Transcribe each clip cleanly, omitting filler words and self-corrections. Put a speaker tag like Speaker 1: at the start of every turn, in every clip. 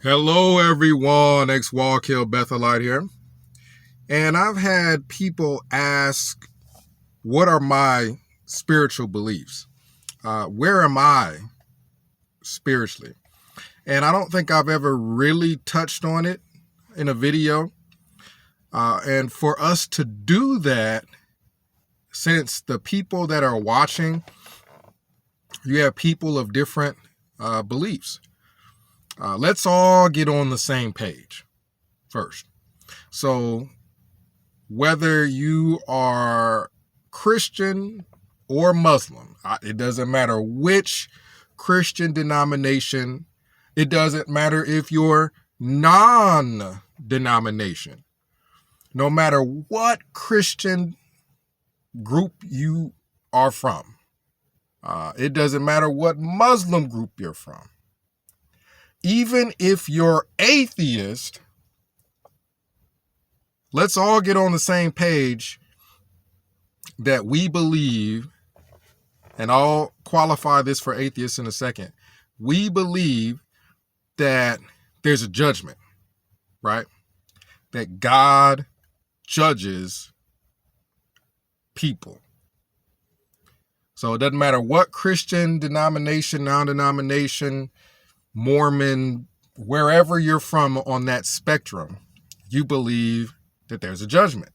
Speaker 1: Hello, everyone. Ex-Wallkill Bethelite here. And I've had people ask, what are my spiritual beliefs? Where am I spiritually? And I don't think I've ever really touched on it in a video. And for us to do that, since the people that are watching, you have people of different beliefs. Let's all get on the same page first. So whether you are Christian or Muslim, it doesn't matter which Christian denomination. It doesn't matter if you're non-denomination. No matter what Christian group you are from. It doesn't matter what Muslim group you're from. Even if you're atheist, let's all get on the same page that we believe, and I'll qualify this for atheists in a second. We believe that there's a judgment, right? That God judges people. So it doesn't matter what Christian denomination, non-denomination, Mormon, wherever you're from on that spectrum, you believe that there's a judgment.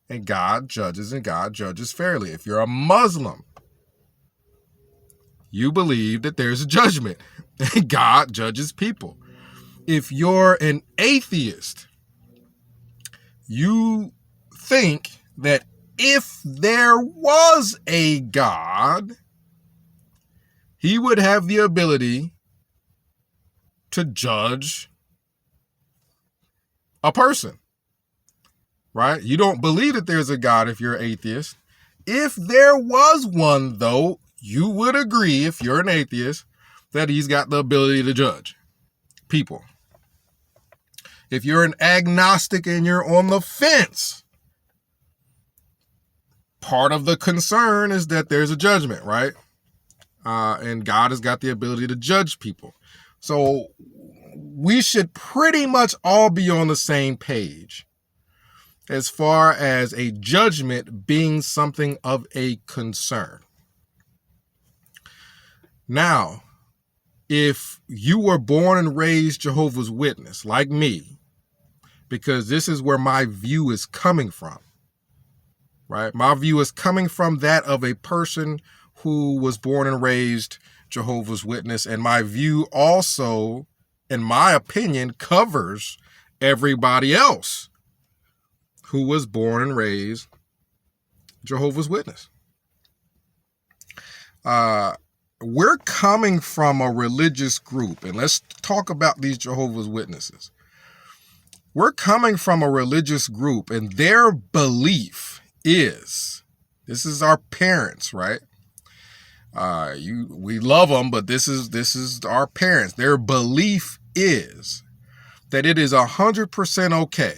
Speaker 1: And God judges, and God judges fairly. If you're a Muslim, you believe that there's a judgment, and God judges people. If you're an atheist, you think that if there was a God, he would have the ability to judge a person, right? You don't believe that there's a God if you're atheist. If there was one, though, you would agree, if you're an atheist, that he's got the ability to judge people. If you're an agnostic and you're on the fence, part of the concern is that there's a judgment, right? And God has got the ability to judge people. So we should pretty much all be on the same page as far as a judgment being something of a concern. Now, if you were born and raised Jehovah's Witness, like me, because this is where my view is coming from, right? My view is coming from that of a person who was born and raised Jehovah's Witness, and my view also, in my opinion, covers everybody else who was born and raised Jehovah's Witness. We're coming from a religious group, and let's talk about these Jehovah's Witnesses. We're coming from a religious group, and their belief is, this is our parents, right? We love them, but this is our parents. Their belief is that it is 100% okay.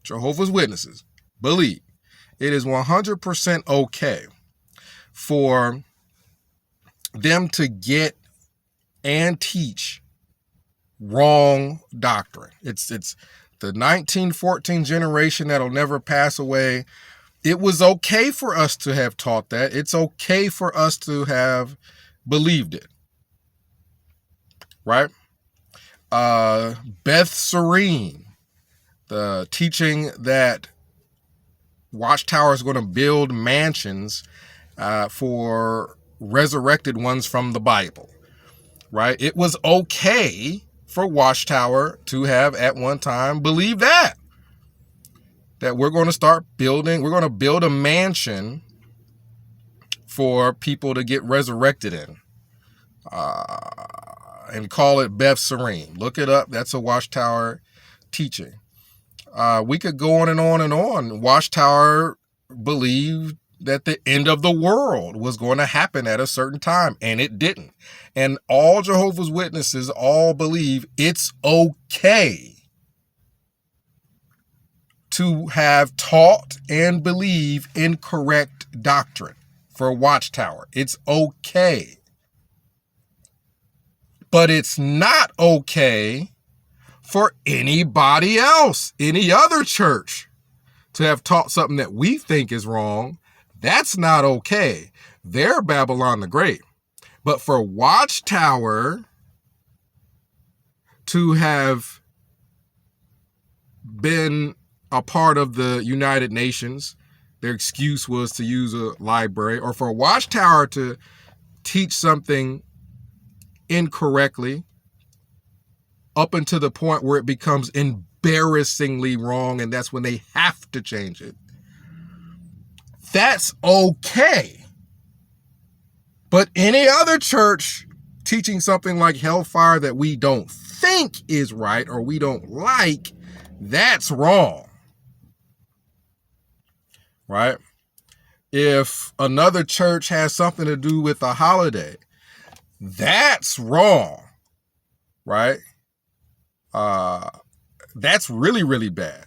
Speaker 1: Jehovah's Witnesses believe it is 100% okay for them to get and teach wrong doctrine. It's the 1914 generation that'll never pass away. It was okay for us to have taught that. It's okay for us to have believed it. Right? Beth Serene, the teaching that Watchtower is going to build mansions for resurrected ones from the Bible. Right? It was okay for Watchtower to have at one time believed that we're going to start building, we're going to build a mansion for people to get resurrected in, and call it Beth Serene. Look it up. That's a Watchtower teaching. We could go on and on and on. Watchtower believed that the end of the world was going to happen at a certain time, and it didn't. And all Jehovah's Witnesses all believe it's okay to have taught and believe incorrect doctrine for Watchtower. It's okay. But it's not okay for anybody else, any other church, to have taught something that we think is wrong. That's not okay. They're Babylon the Great. But for Watchtower to have been a part of the United Nations, their excuse was to use a library, or for Watchtower to teach something incorrectly up until the point where it becomes embarrassingly wrong, and that's when they have to change it. That's okay. But any other church teaching something like hellfire that we don't think is right or we don't like, that's wrong. Right? If another church has something to do with a holiday, that's wrong. Right? That's really, really bad.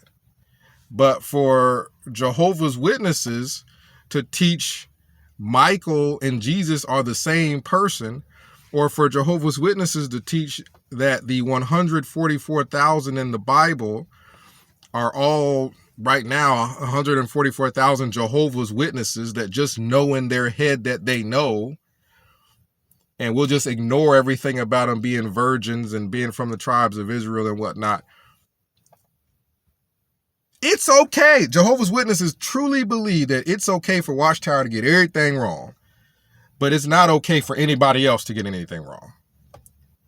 Speaker 1: But for Jehovah's Witnesses to teach Michael and Jesus are the same person, or for Jehovah's Witnesses to teach that the 144,000 in the Bible are all right now 144,000 Jehovah's Witnesses that just know in their head that they know, and we'll just ignore everything about them being virgins and being from the tribes of Israel and whatnot. It's okay. Jehovah's Witnesses truly believe that it's okay for Watchtower to get everything wrong, but it's not okay for anybody else to get anything wrong.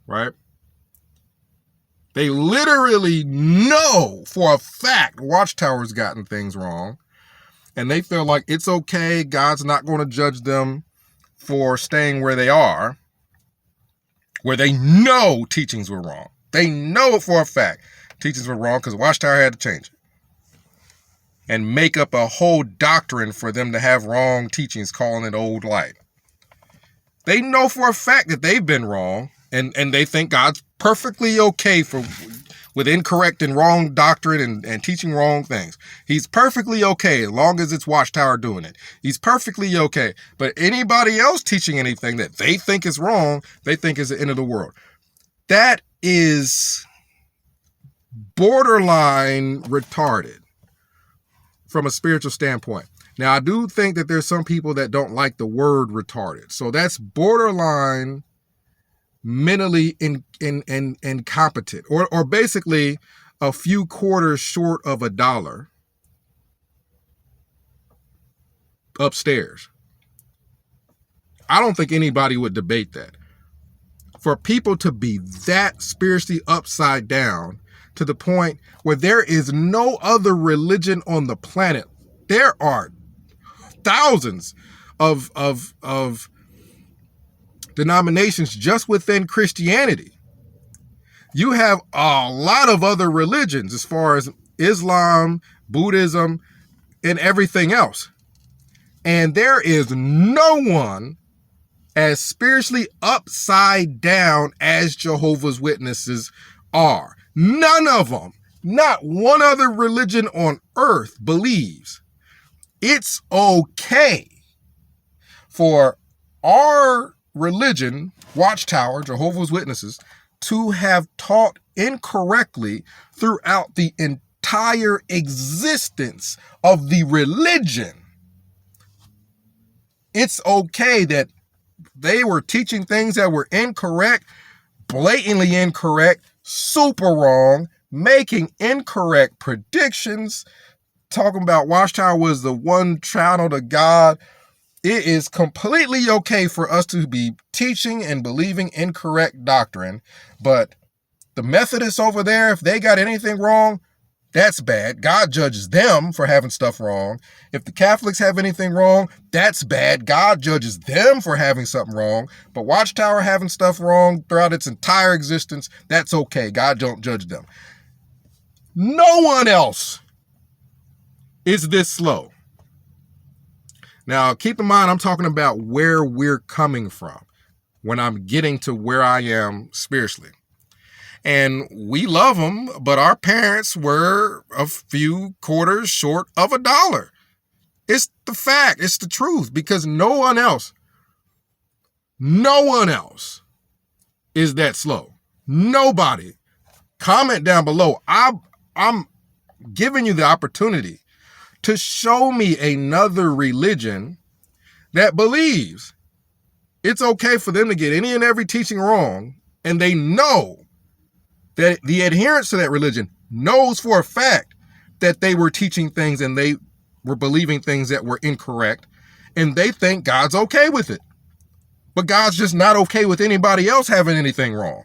Speaker 1: Right? They literally know for a fact Watchtower's gotten things wrong, and they feel like it's okay. God's not going to judge them for staying where they are, where they know teachings were wrong. They know for a fact teachings were wrong because Watchtower had to change it and make up a whole doctrine for them to have wrong teachings, calling it old light. They know for a fact that they've been wrong, and they think God's perfectly okay with incorrect and wrong doctrine and teaching wrong things. He's perfectly okay as long as it's Watchtower doing it. He's perfectly okay. But anybody else teaching anything that they think is wrong, they think is the end of the world. That is borderline retarded from a spiritual standpoint. Now, I do think that there's some people that don't like the word retarded. So that's borderline mentally incompetent, or basically a few quarters short of $1 upstairs. I don't think anybody would debate that. For people to be that spiritually upside down to the point where there is no other religion on the planet. There are thousands of denominations just within Christianity. You have a lot of other religions as far as Islam, Buddhism, and everything else. And there is no one as spiritually upside down as Jehovah's Witnesses are. None of them, not one other religion on earth believes it's okay for our religion, Watchtower, Jehovah's Witnesses, to have taught incorrectly throughout the entire existence of the religion. It's okay that they were teaching things that were incorrect, blatantly incorrect, super wrong, making incorrect predictions, talking about Watchtower was the one channel to God. It is completely okay for us to be teaching and believing incorrect doctrine, but the Methodists over there, if they got anything wrong, that's bad. God judges them for having stuff wrong. If the Catholics have anything wrong, that's bad. God judges them for having something wrong. But Watchtower having stuff wrong throughout its entire existence, that's okay. God don't judge them. No one else is this slow. Now, keep in mind, I'm talking about where we're coming from when I'm getting to where I am spiritually. And we love them, but our parents were a few quarters short of $1. It's the fact. It's the truth, because no one else is that slow. Nobody Comment down below. I'm giving you the opportunity to show me another religion that believes it's okay for them to get any and every teaching wrong, and they know that the adherents to that religion knows for a fact that they were teaching things and they were believing things that were incorrect, and they think God's okay with it. But God's just not okay with anybody else having anything wrong.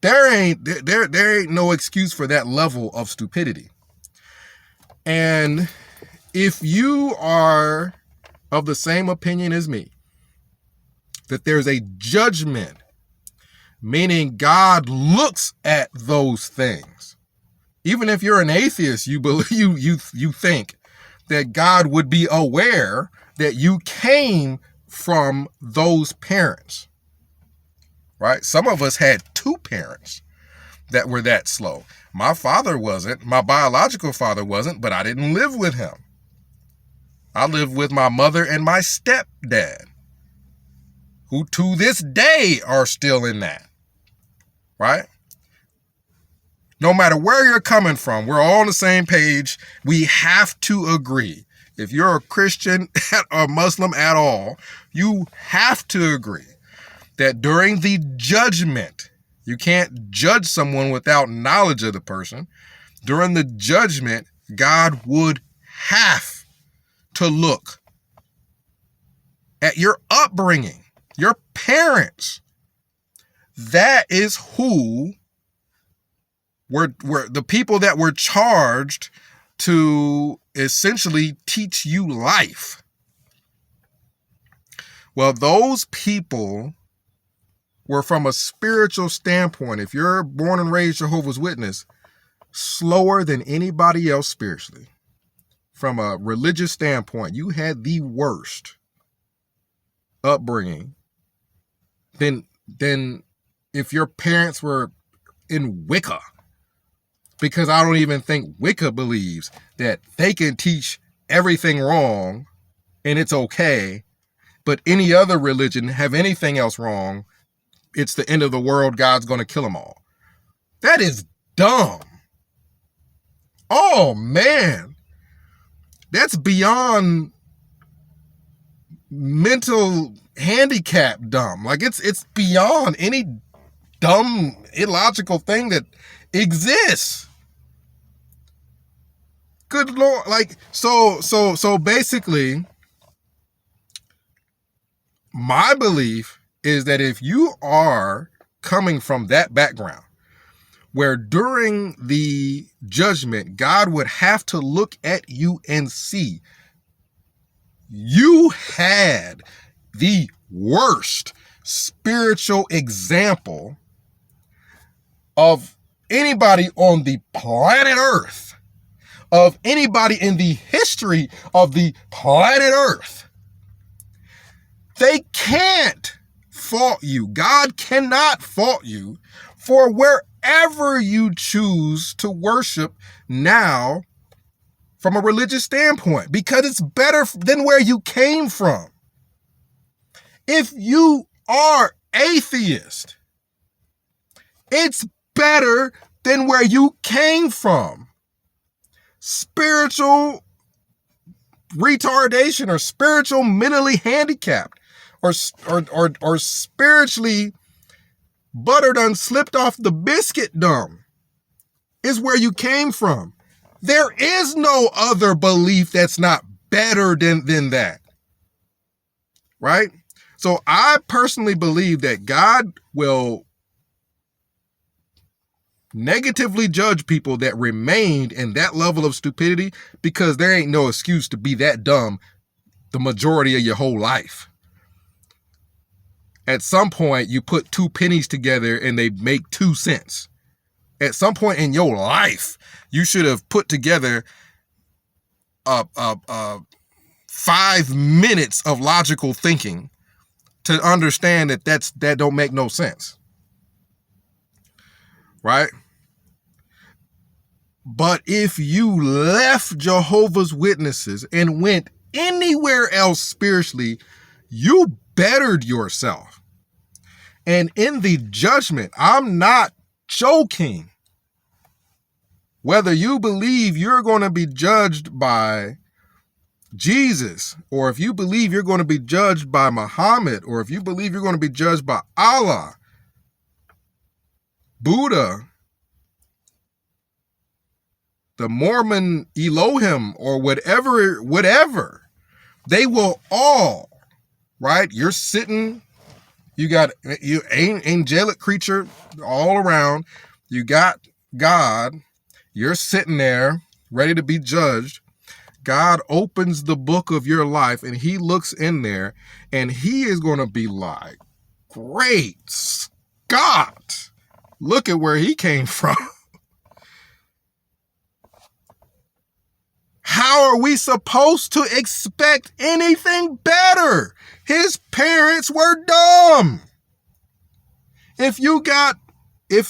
Speaker 1: There ain't no excuse for that level of stupidity. And if you are of the same opinion as me, that there's a judgment, meaning God looks at those things. Even if you're an atheist, you believe you think that God would be aware that you came from those parents. Right? Some of us had two parents that were that slow. My father wasn't. My biological father wasn't, but I didn't live with him. I lived with my mother and my stepdad, who to this day are still in that. Right? No matter where you're coming from, we're all on the same page. We have to agree. If you're a Christian or Muslim at all, you have to agree that during the judgment, you can't judge someone without knowledge of the person. During the judgment, God would have to look at your upbringing, your parents. That is who were the people that were charged to essentially teach you life. Well, those people were, from a spiritual standpoint, if you're born and raised Jehovah's Witness, slower than anybody else spiritually. From a religious standpoint, you had the worst upbringing than if your parents were in Wicca. Because I don't even think Wicca believes that they can teach everything wrong and it's okay, but any other religion have anything else wrong, it's the end of the world, God's going to kill them all. That is dumb. Oh, man. That's beyond mental handicap dumb. Like, it's beyond any dumb, illogical thing that exists. Good Lord. Like, so basically, my belief is that if you are coming from that background, where during the judgment, God would have to look at you and see you had the worst spiritual example of anybody on the planet Earth, of anybody in the history of the planet Earth. They can't fault you. God cannot fault you for wherever you choose to worship now from a religious standpoint, because it's better than where you came from. If you are atheist, it's better than where you came from. Spiritual retardation or spiritual mentally handicapped or spiritually butter done slipped off the biscuit dumb is where you came from. There is no other belief that's not better than that. Right? So I personally believe that God will negatively judge people that remained in that level of stupidity, because there ain't no excuse to be that dumb the majority of your whole life. At some point, you put two pennies together and they make 2 cents. At some point in your life, you should have put together 5 minutes of logical thinking to understand that don't make no sense. Right? But if you left Jehovah's Witnesses and went anywhere else spiritually, you bettered yourself. And in the judgment, I'm not joking. Whether you believe you're going to be judged by Jesus, or if you believe you're going to be judged by Muhammad, or if you believe you're going to be judged by Allah, Buddha, the Mormon Elohim, or whatever, they will all, right? You're sitting, you got you angelic creature all around, you got God, you're sitting there ready to be judged. God opens the book of your life and he looks in there and he is going to be like, great Scott, look at where he came from. How are we supposed to expect anything better? His parents were dumb. If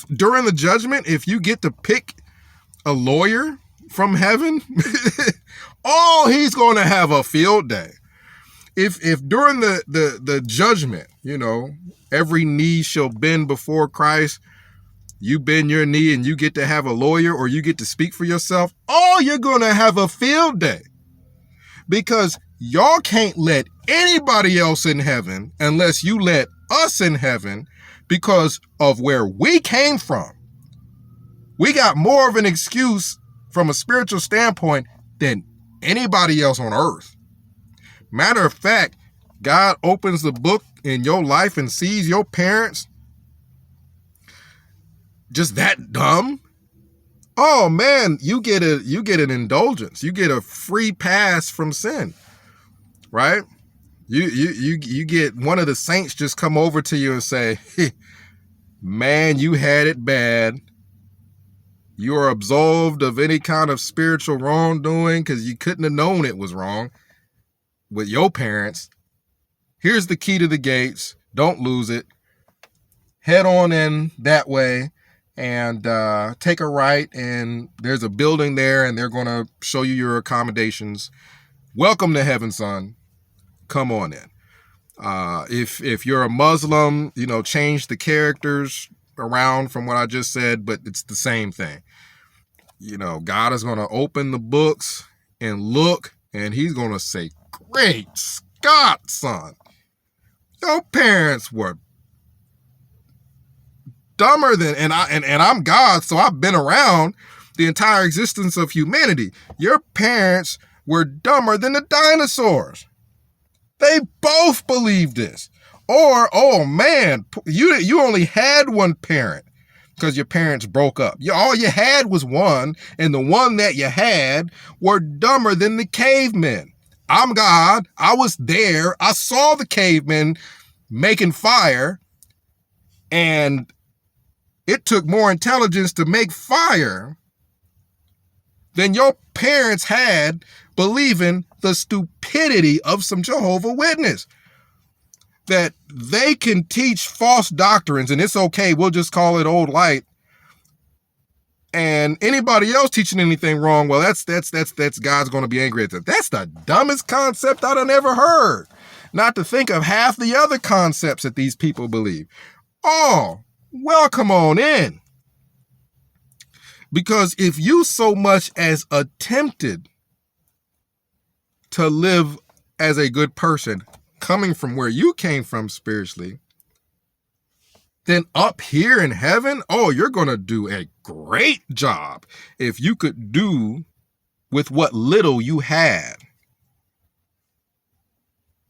Speaker 1: during the judgment, if you get to pick a lawyer from heaven, oh, he's going to have a field day. If during the judgment, every knee shall bend before Christ, you bend your knee and you get to have a lawyer or you get to speak for yourself, oh, you're going to have a field day. Because y'all can't let anybody else in heaven unless you let us in heaven because of where we came from. We got more of an excuse from a spiritual standpoint than anybody else on earth. Matter of fact, God opens the book in your life and sees your parents just that dumb. Oh man, you get an indulgence. You get a free pass from sin, right? You get one of the saints just come over to you and say, hey, man, you had it bad. You are absolved of any kind of spiritual wrongdoing because you couldn't have known it was wrong with your parents. Here's the key to the gates. Don't lose it. Head on in that way and take a right. And there's a building there and they're going to show you your accommodations. Welcome to heaven, son. Come on in. If you're a Muslim, change the characters around from what I just said, but it's the same thing. God is going to open the books and look, and he's going to say, great Scott, son. Your parents were dumber than, and I'm God, so I've been around the entire existence of humanity. Your parents were dumber than the dinosaurs. They both believed this. Or, oh man, you only had one parent because your parents broke up. All you had was one, and the one that you had were dumber than the cavemen. I'm God. I was there. I saw the cavemen making fire, and it took more intelligence to make fire than your parents had believing the stupidity of some Jehovah Witness. That they can teach false doctrines and it's okay. We'll just call it old light. And anybody else teaching anything wrong, well, that's God's going to be angry at that. That's the dumbest concept I've ever heard. Not to think of half the other concepts that these people believe. Oh, welcome on in. Because if you so much as attempted to live as a good person, coming from where you came from spiritually, then up here in heaven, oh, you're going to do a great job if you could do with what little you had.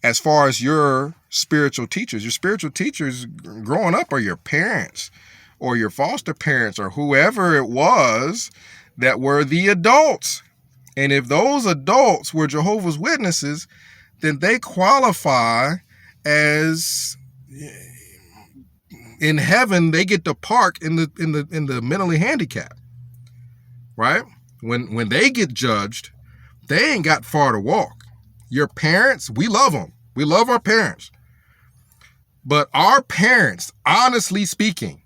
Speaker 1: As far as your spiritual teachers growing up are your parents or your foster parents or whoever it was that were the adults. And if those adults were Jehovah's Witnesses, then they qualify as, in heaven, they get to park in the mentally handicapped, right? When they get judged, they ain't got far to walk. Your parents, we love them. We love our parents. But our parents, honestly speaking,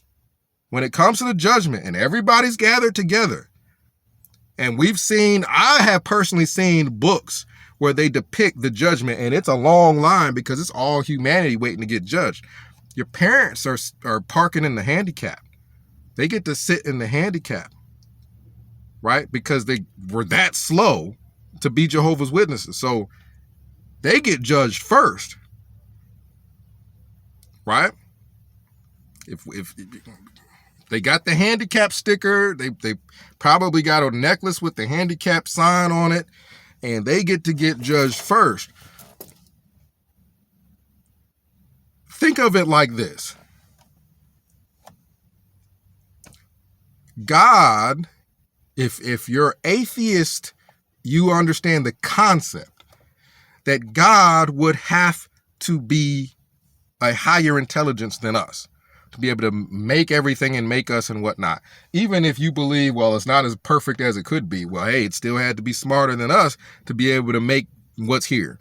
Speaker 1: when it comes to the judgment and everybody's gathered together, and I have personally seen books where they depict the judgment, and it's a long line because it's all humanity waiting to get judged. Your parents are parking in the handicap. They get to sit in the handicap, right? Because they were that slow to be Jehovah's Witnesses. So they get judged first, right? If they got the handicap sticker, they probably got a necklace with the handicap sign on it, and they get to get judged first. Think of it like this. God, if you're atheist, you understand the concept that God would have to be a higher intelligence than us to be able to make everything and make us and whatnot. Even if you believe, well, it's not as perfect as it could be. Well, hey, it still had to be smarter than us to be able to make what's here.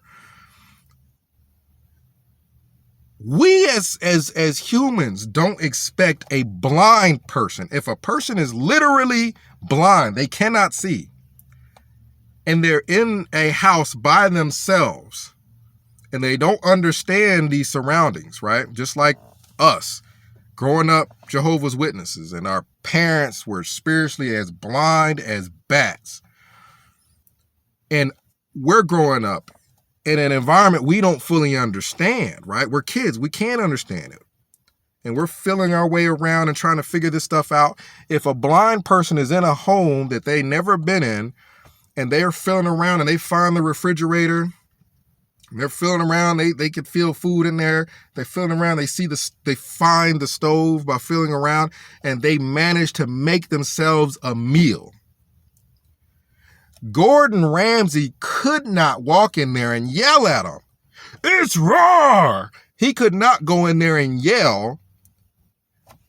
Speaker 1: We as humans don't expect a blind person. If a person is literally blind, they cannot see, and they're in a house by themselves, and they don't understand these surroundings, right? Just like us, growing up Jehovah's Witnesses, and our parents were spiritually as blind as bats. And we're growing up in an environment we don't fully understand, right? We're kids. We can't understand it. And we're feeling our way around and trying to figure this stuff out. If a blind person is in a home that they never been in, and they're feeling around and they find the refrigerator, they're feeling around, they can feel food in there. They're feeling around, they find the stove by feeling around, and they manage to make themselves a meal. Gordon Ramsay could not walk in there and yell at them. It's raw. He could not go in there and yell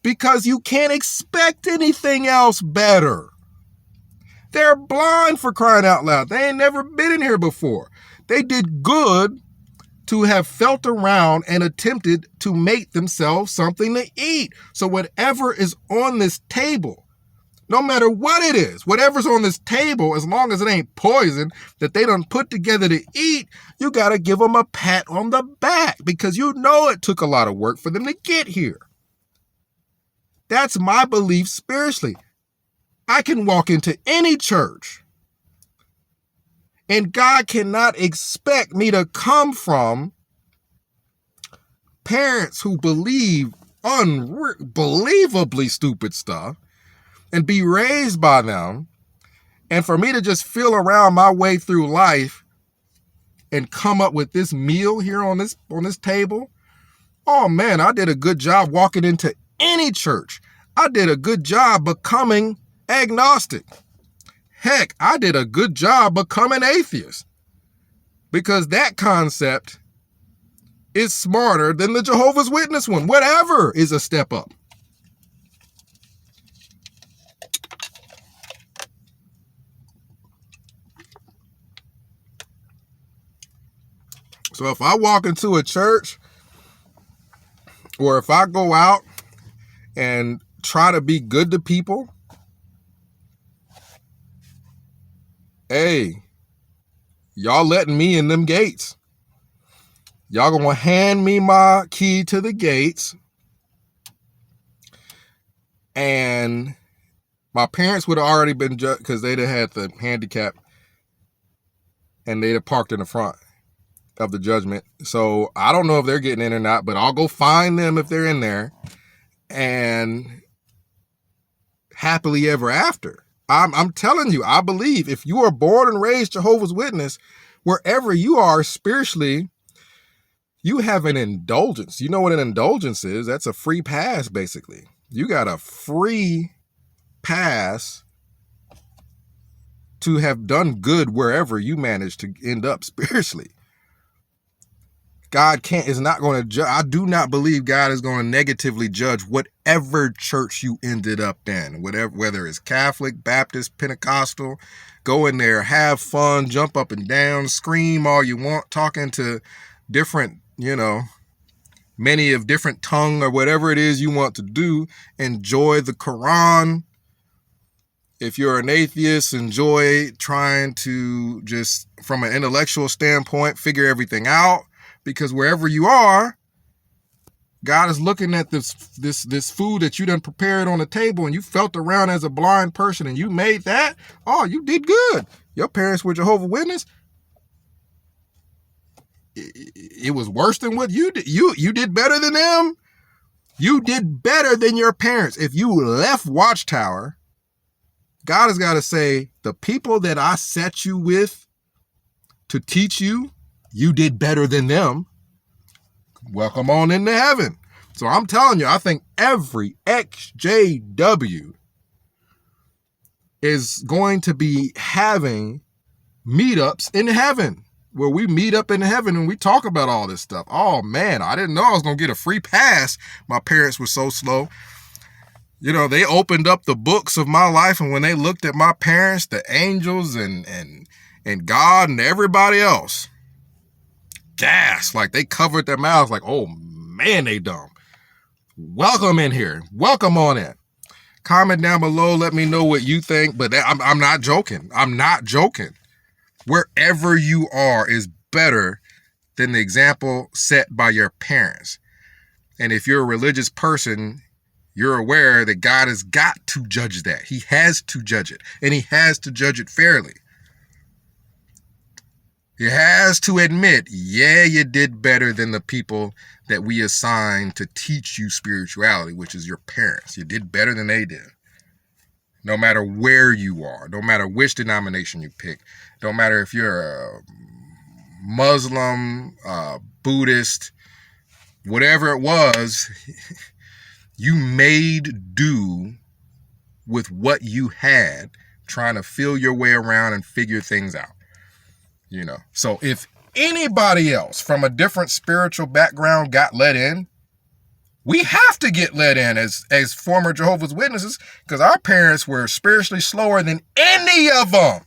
Speaker 1: because you can't expect anything else better. They're blind, for crying out loud. They ain't never been in here before. They did good to have felt around and attempted to make themselves something to eat. So whatever is on this table, no matter what it is, whatever's on this table, as long as it ain't poison that they done put together to eat, you got to give them a pat on the back because you know it took a lot of work for them to get here. That's my belief spiritually. I can walk into any church, and God cannot expect me to come from parents who believe unbelievably stupid stuff and be raised by them, and for me to just feel around my way through life and come up with this meal here on this table. Oh man, I did a good job walking into any church. I did a good job becoming agnostic. Heck, I did a good job becoming atheist, because that concept is smarter than the Jehovah's Witness one. Whatever is a step up. So if I walk into a church, or if I go out and try to be good to people, hey, y'all letting me in them gates. Y'all gonna hand me my key to the gates, and my parents would have already been judged because they'd have had the handicap and they'd have parked in the front of the judgment. So I don't know if they're getting in or not, but I'll go find them if they're in there, and happily ever after. I'm telling you, I believe if you are born and raised Jehovah's Witness, wherever you are spiritually, you have an indulgence. You know what an indulgence is? That's a free pass, basically. You got a free pass to have done good wherever you manage to end up spiritually. God is not going to judge. I do not believe God is going to negatively judge whatever church you ended up in, whether it's Catholic, Baptist, Pentecostal. Go in there, have fun, jump up and down, scream all you want, talking to different, many of different tongue or whatever it is you want to do. Enjoy the Quran. If you're an atheist, enjoy trying to just, from an intellectual standpoint, figure everything out. Because wherever you are, God is looking at this food that you done prepared on the table, and you felt around as a blind person and you made that. Oh, you did good. Your parents were Jehovah's Witness. It was worse than what you did. You did better than them. You did better than your parents. If you left Watchtower, God has got to say, the people that I set you with to teach you, you did better than them. Welcome on into heaven. So I'm telling you, I think every XJW is going to be having meetups in heaven, where we meet up in heaven and we talk about all this stuff. Oh man, I didn't know I was going to get a free pass. My parents were so slow. You know, they opened up the books of my life, and when they looked at my parents, the angels and God and everybody else, gas, like they covered their mouths like, oh man, they dumb. Welcome in here. Welcome on in. Comment down below. Let me know what you think. But I'm not joking. I'm not joking. Wherever you are is better than the example set by your parents. And if you're a religious person, you're aware that God has got to judge that. He has to judge it. And he has to judge it fairly. He has to admit, yeah, you did better than the people that we assigned to teach you spirituality, which is your parents. You did better than they did. No matter where you are, no matter which denomination you pick, don't matter if you're a Muslim, Buddhist, whatever it was, you made do with what you had, trying to feel your way around and figure things out. You know, so if anybody else from a different spiritual background got let in, we have to get let in as former Jehovah's Witnesses, because our parents were spiritually slower than any of them.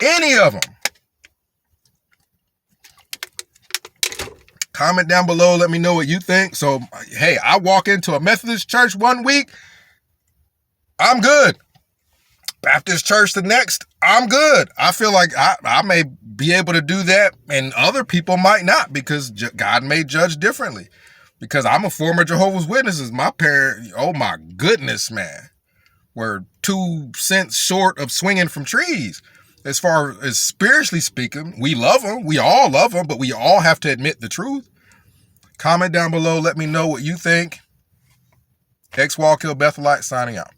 Speaker 1: Any of them. Comment down below. Let me know what you think. So, hey, I walk into a Methodist church one week, I'm good. Baptist church the next, I'm good. I feel like I may be able to do that, and other people might not, because God may judge differently. Because I'm a former Jehovah's Witnesses. My parents, oh my goodness, man, were 2 cents short of swinging from trees. As far as spiritually speaking, we love them. We all love them, but we all have to admit the truth. Comment down below. Let me know what you think. X Wallkill Bethelite signing out.